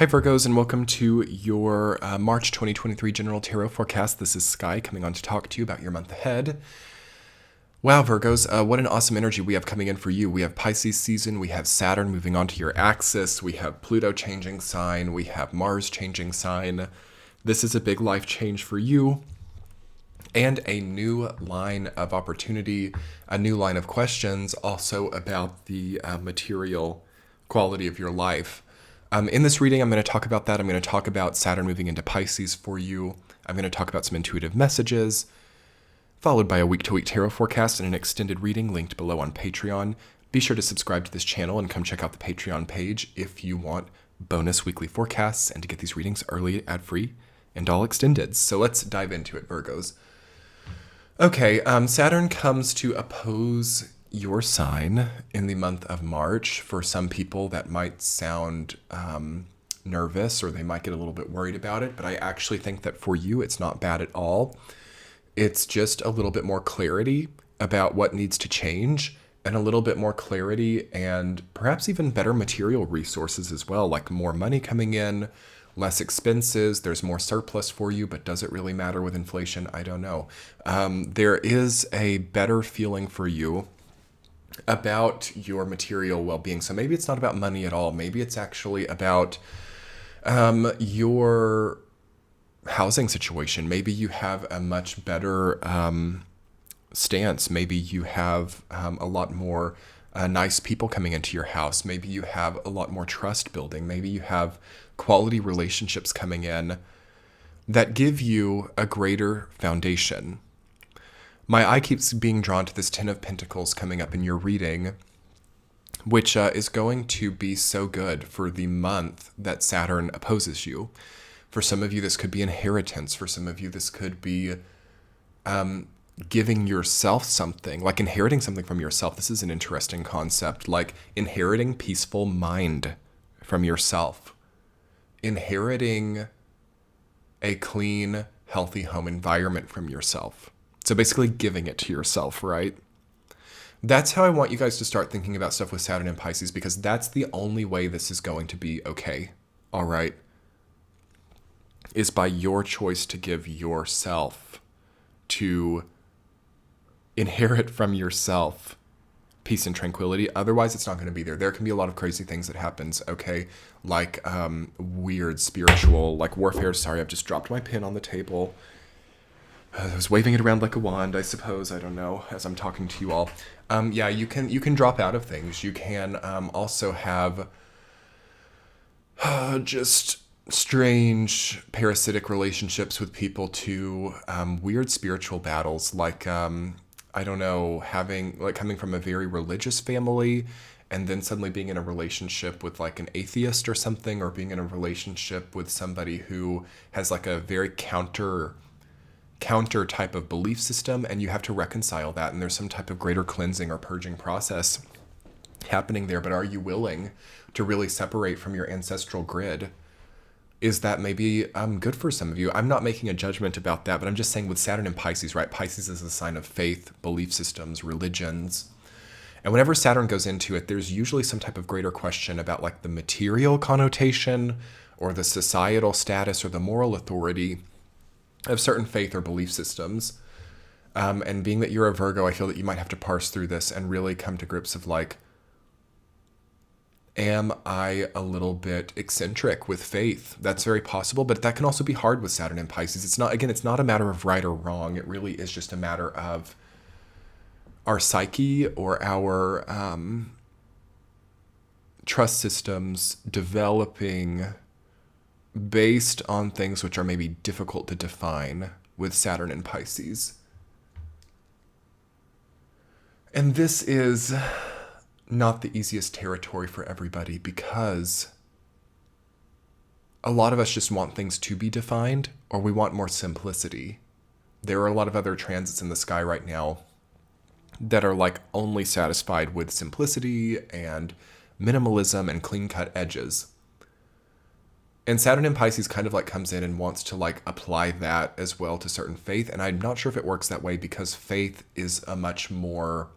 Hi Virgos, and welcome to your March 2023 General Tarot Forecast. This is Sky coming on to talk to you about your month ahead. Wow, Virgos, what an awesome energy we have coming in for you. We have Pisces season, we have Saturn moving on to your axis, we have Pluto changing sign, we have Mars changing sign. This is a big life change for you, and a new line of opportunity, a new line of questions also about the material quality of your life. In this reading, I'm going to talk about that. I'm going to talk about Saturn moving into Pisces for you. I'm going to talk about some intuitive messages, followed by a week-to-week tarot forecast and an extended reading linked below on Patreon. Be sure to subscribe to this channel and come check out the Patreon page if you want bonus weekly forecasts and to get these readings early, ad-free, and all extended. So let's dive into it, Virgos. Okay, Saturn comes to oppose your sign in the month of March. For some people, that might sound nervous, or they might get a little bit worried about it, but I actually think that for you, it's not bad at all. It's just a little bit more clarity about what needs to change, and a little bit more clarity and perhaps even better material resources as well, like more money coming in, less expenses, there's more surplus for you, but does it really matter with inflation? I don't know. There is a better feeling for you about your material well-being. So maybe it's not about money at all. Maybe it's actually about your housing situation. Maybe you have a much better stance. Maybe you have a lot more nice people coming into your house. Maybe you have a lot more trust building. Maybe you have quality relationships coming in that give you a greater foundation. My eye keeps being drawn to this Ten of Pentacles coming up in your reading, which is going to be so good for the month that Saturn opposes you. For some of you, this could be inheritance. For some of you, this could be giving yourself something, like inheriting something from yourself. This is an interesting concept, like inheriting peaceful mind from yourself, inheriting a clean, healthy home environment from yourself. So basically giving it to yourself, right? That's how I want you guys to start thinking about stuff with Saturn and Pisces, because that's the only way this is going to be okay, all right? Is by your choice to give yourself, to inherit from yourself peace and tranquility. Otherwise, it's not going to be there. There can be a lot of crazy things that happens, okay? Like weird spiritual, like warfare. Sorry, I've just dropped my pen on the table. I was waving it around like a wand, I suppose. I don't know, as I'm talking to you all. Yeah, you can drop out of things. You can also have just strange parasitic relationships with people, to weird spiritual battles, like I don't know, coming from a very religious family and then suddenly being in a relationship with like an atheist or something, or being in a relationship with somebody who has like a very counter type of belief system, and you have to reconcile that, and there's some type of greater cleansing or purging process happening there. But are you willing to really separate from your ancestral grid? Is that maybe good for some of you? I'm not making a judgment about that, but I'm just saying with Saturn and Pisces, right? Pisces is a sign of faith, belief systems, religions. And whenever Saturn goes into it, there's usually some type of greater question about like the material connotation or the societal status or the moral authority of certain faith or belief systems. And being that you're a Virgo, I feel that you might have to parse through this and really come to grips of like, am I a little bit eccentric with faith? That's very possible, but that can also be hard with Saturn and Pisces. It's not a matter of right or wrong. It really is just a matter of our psyche or our trust systems developing based on things which are maybe difficult to define with Saturn and Pisces. And this is not the easiest territory for everybody, because a lot of us just want things to be defined, or we want more simplicity. There are a lot of other transits in the sky right now that are like only satisfied with simplicity and minimalism and clean-cut edges. And Saturn in Pisces kind of like comes in and wants to like apply that as well to certain faith. And I'm not sure if it works that way, because faith is a much more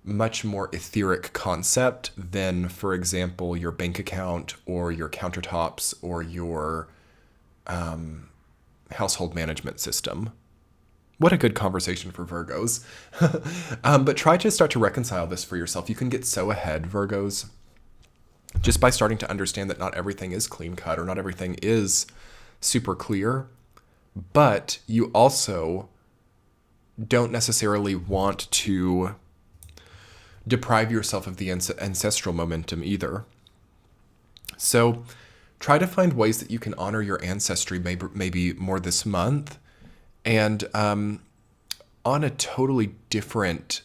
much more etheric concept than, for example, your bank account or your countertops or your household management system. What a good conversation for Virgos. But try to start to reconcile this for yourself. You can get so ahead, Virgos, just by starting to understand that not everything is clean cut or not everything is super clear. But you also don't necessarily want to deprive yourself of the ancestral momentum either. So try to find ways that you can honor your ancestry maybe more this month. And on a totally different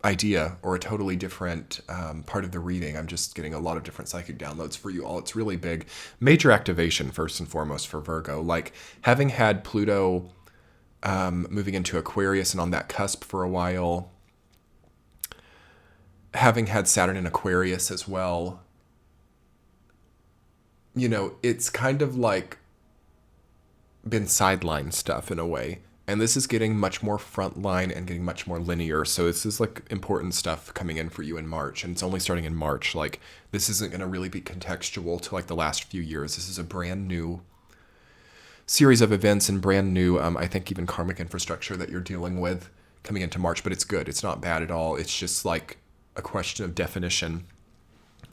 idea or a totally different part of the reading, I'm just getting a lot of different psychic downloads for you all. It's really big. Major activation, first and foremost, for Virgo. Like having had Pluto moving into Aquarius and on that cusp for a while, having had Saturn in Aquarius as well, it's kind of like been sideline stuff in a way. And this is getting much more frontline and getting much more linear. So this is like important stuff coming in for you in March. And it's only starting in March. Like this isn't going to really be contextual to like the last few years. This is a brand new series of events and brand new, I think even karmic infrastructure that you're dealing with coming into March. But it's good. It's not bad at all. It's just like a question of definition.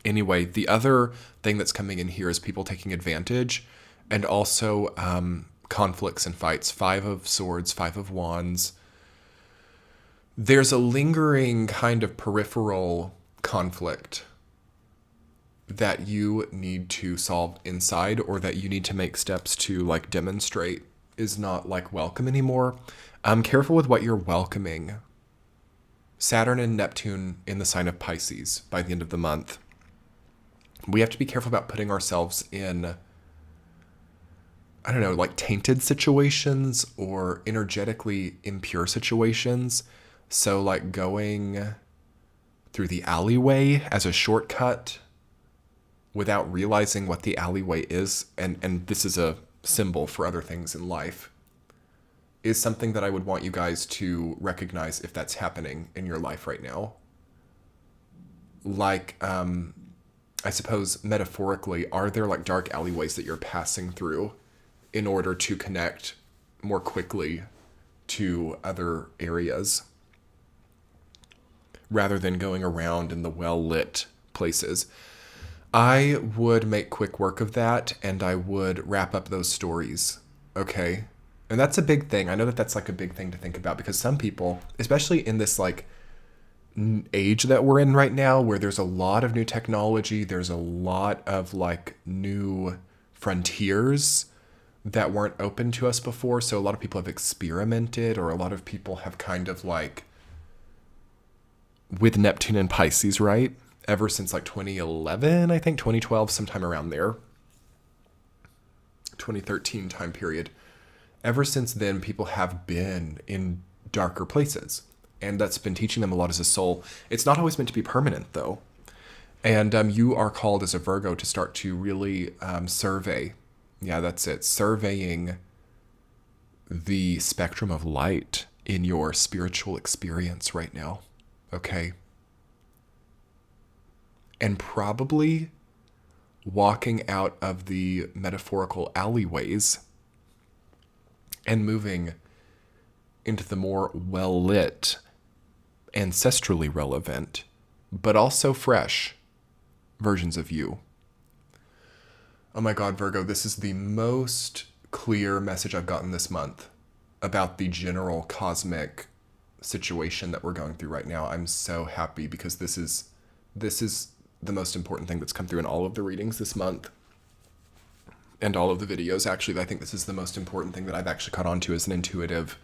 Anyway, the other thing that's coming in here is people taking advantage and also conflicts and fights. 5 of Swords, 5 of Wands. There's a lingering kind of peripheral conflict that you need to solve inside, or that you need to make steps to like demonstrate is not like welcome anymore. Careful with what you're welcoming. Saturn and Neptune in the sign of Pisces by the end of the month. We have to be careful about putting ourselves in, I don't know, like tainted situations or energetically impure situations. So like going through the alleyway as a shortcut without realizing what the alleyway is, and this is a symbol for other things in life, is something that I would want you guys to recognize if that's happening in your life right now. Like, I suppose metaphorically, are there like dark alleyways that you're passing through in order to connect more quickly to other areas rather than going around in the well-lit places? I would make quick work of that, and I would wrap up those stories, okay? And that's a big thing. I know that that's like a big thing to think about, because some people, especially in this like age that we're in right now, where there's a lot of new technology, there's a lot of like new frontiers that weren't open to us before. So a lot of people have experimented, or a lot of people have kind of like, with Neptune and Pisces, right? Ever since like 2011, I think 2012, sometime around there, 2013 time period. Ever since then, people have been in darker places, and that's been teaching them a lot as a soul. It's not always meant to be permanent, though. And you are called as a Virgo to start to really survey. Yeah, that's it. Surveying the spectrum of light in your spiritual experience right now. Okay? And probably walking out of the metaphorical alleyways and moving into the more well-lit, ancestrally relevant, but also fresh versions of you. Oh my God, Virgo, this is the most clear message I've gotten this month about the general cosmic situation that we're going through right now. I'm so happy, because this is the most important thing that's come through in all of the readings this month, and all of the videos. Actually, I think this is the most important thing that I've actually caught on to as an intuitive,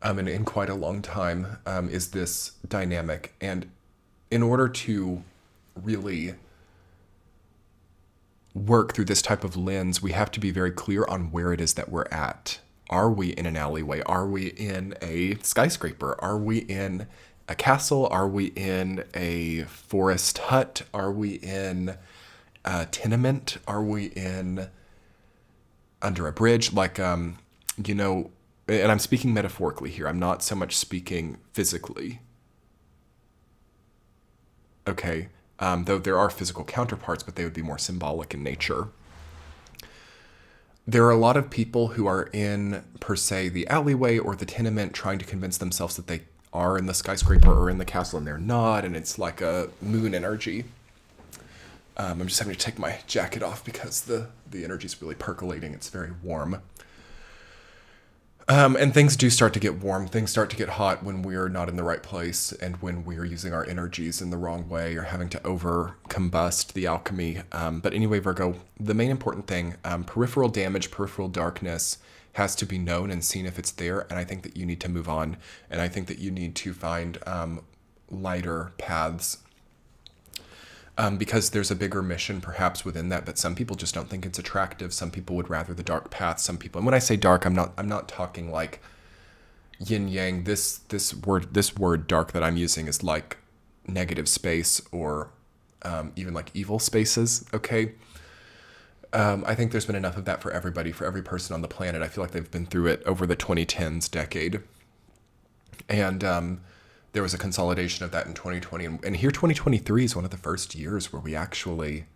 and in quite a long time, is this dynamic. And in order to really work through this type of lens, we have to be very clear on where it is that we're at. Are we in an alleyway? Are we in a skyscraper? Are we in a castle? Are we in a forest hut? Are we in a tenement? Are we in under a bridge? Like, And I'm speaking metaphorically here. I'm not so much speaking physically. Okay. Though there are physical counterparts, but they would be more symbolic in nature. There are a lot of people who are in, per se, the alleyway or the tenement trying to convince themselves that they are in the skyscraper or in the castle, and they're not, and it's like a moon energy. I'm just having to take my jacket off because the energy is really percolating. It's very warm. And things do start to get warm. Things start to get hot when we're not in the right place and when we're using our energies in the wrong way or having to over combust the alchemy. But anyway, Virgo, the main important thing, peripheral damage, peripheral darkness has to be known and seen if it's there. And I think that you need to move on. And I think that you need to find lighter paths. Because there's a bigger mission perhaps within that, but some people just don't think it's attractive. Some people would rather the dark path. Some people, and when I say dark, I'm not talking like yin yang. This word dark that I'm using is like negative space or even like evil spaces. Okay. I think there's been enough of that for everybody, for every person on the planet. I feel like they've been through it over the 2010s decade, and there was a consolidation of that in 2020. And here 2023 is one of the first years where we actually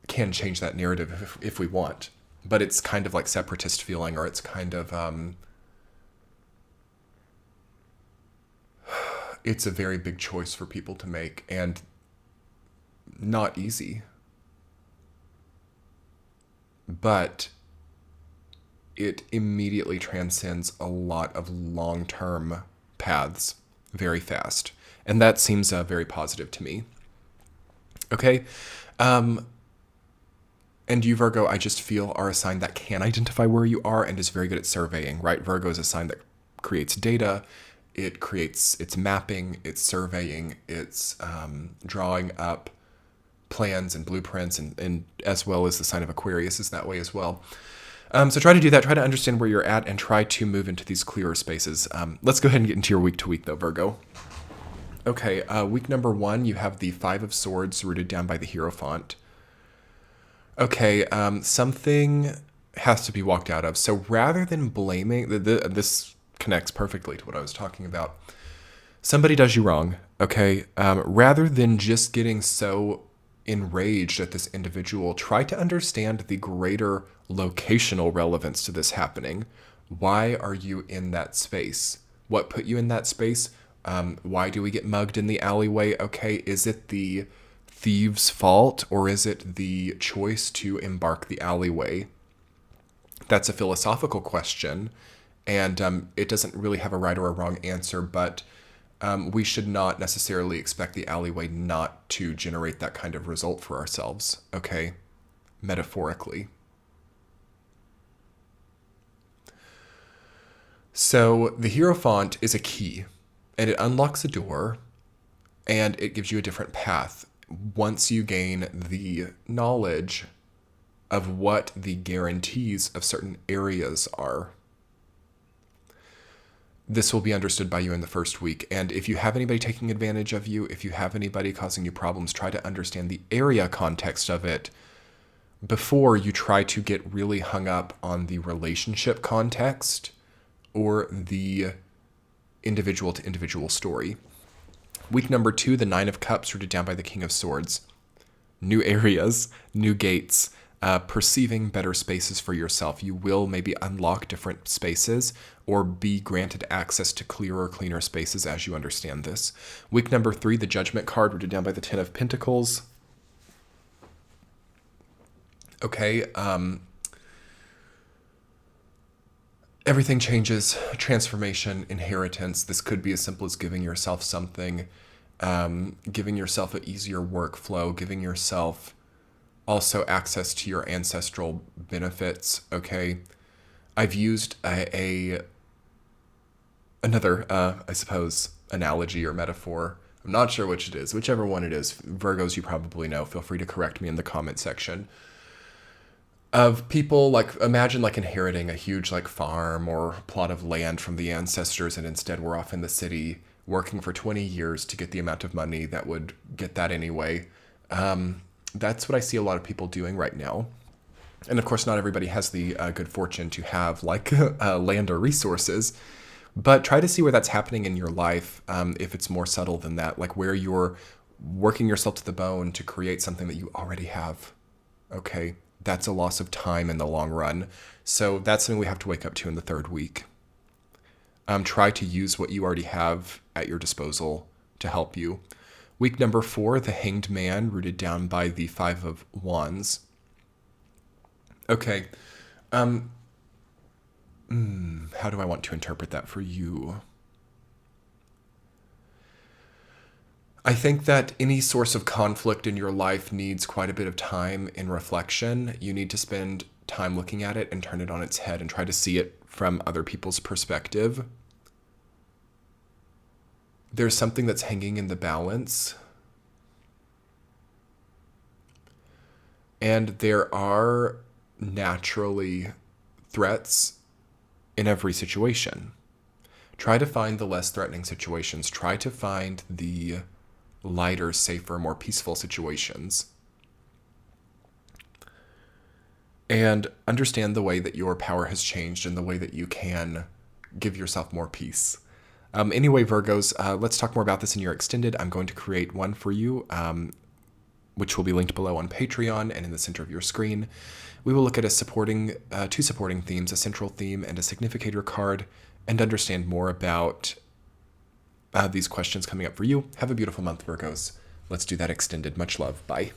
can change that narrative if we want. But it's kind of like separatist feeling, or it's kind of, it's a very big choice for people to make and not easy. But it immediately transcends a lot of long-term paths very fast. And that seems very positive to me. Okay. And you, Virgo, I just feel are a sign that can identify where you are and is very good at surveying, right? Virgo is a sign that creates data. It's mapping, it's surveying, it's drawing up plans and blueprints, and as well as the sign of Aquarius is that way as well. So try to do that. Try to understand where you're at and try to move into these clearer spaces. Let's go ahead and get into your week to week, though, Virgo. Okay, week number 1, you have the 5 of Swords rooted down by the Hierophant. Okay, something has to be walked out of. So rather than blaming, this connects perfectly to what I was talking about. Somebody does you wrong, okay? Rather than just getting so enraged at this individual, try to understand the greater locational relevance to this happening. Why are you in that space? What put you in that space? Why do we get mugged in the alleyway? Okay, is it the thieves' fault or is it the choice to embark the alleyway? That's a philosophical question, and it doesn't really have a right or a wrong answer, but we should not necessarily expect the alleyway not to generate that kind of result for ourselves, okay? Metaphorically. So the Hierophant is a key, and it unlocks a door, and it gives you a different path once you gain the knowledge of what the guarantees of certain areas are. This will be understood by you in the first week. And if you have anybody taking advantage of you, if you have anybody causing you problems, try to understand the area context of it before you try to get really hung up on the relationship context or the individual to individual story. Week number 2, the 9 of Cups rooted down by the King of Swords. New areas, new gates, perceiving better spaces for yourself. You will maybe unlock different spaces or be granted access to clearer, cleaner spaces as you understand this. Week number 3, the Judgment card rooted down by the 10 of Pentacles. Okay, everything changes, transformation, inheritance. This could be as simple as giving yourself something, giving yourself an easier workflow, giving yourself also access to your ancestral benefits, okay? I've used another, I suppose, analogy or metaphor. I'm not sure which it is. Whichever one it is, Virgos, you probably know. Feel free to correct me in the comment section. Of people, like, imagine like inheriting a huge like farm or plot of land from the ancestors, and instead we're off in the city working for 20 years to get the amount of money that would get that anyway. That's what I see a lot of people doing right now. And of course, not everybody has the good fortune to have like land or resources, but try to see where that's happening in your life. If it's more subtle than that, like where you're working yourself to the bone to create something that you already have. Okay, that's a loss of time in the long run. So that's something we have to wake up to in the third week. Try to use what you already have at your disposal to help you. Week number 4, the Hanged Man, rooted down by the 5 of Wands. Okay. How do I want to interpret that for you? I think that any source of conflict in your life needs quite a bit of time in reflection. You need to spend time looking at it and turn it on its head and try to see it from other people's perspective. There's something that's hanging in the balance. And there are naturally threats in every situation. Try to find the less threatening situations. Try to find the lighter, safer, more peaceful situations. And understand the way that your power has changed and the way that you can give yourself more peace. Anyway, Virgos, let's talk more about this in your extended. I'm going to create one for you, which will be linked below on Patreon and in the center of your screen. We will look at two supporting themes, a central theme and a significator card, and understand more about these questions coming up for you. Have a beautiful month, Virgos. Let's do that extended. Much love. Bye.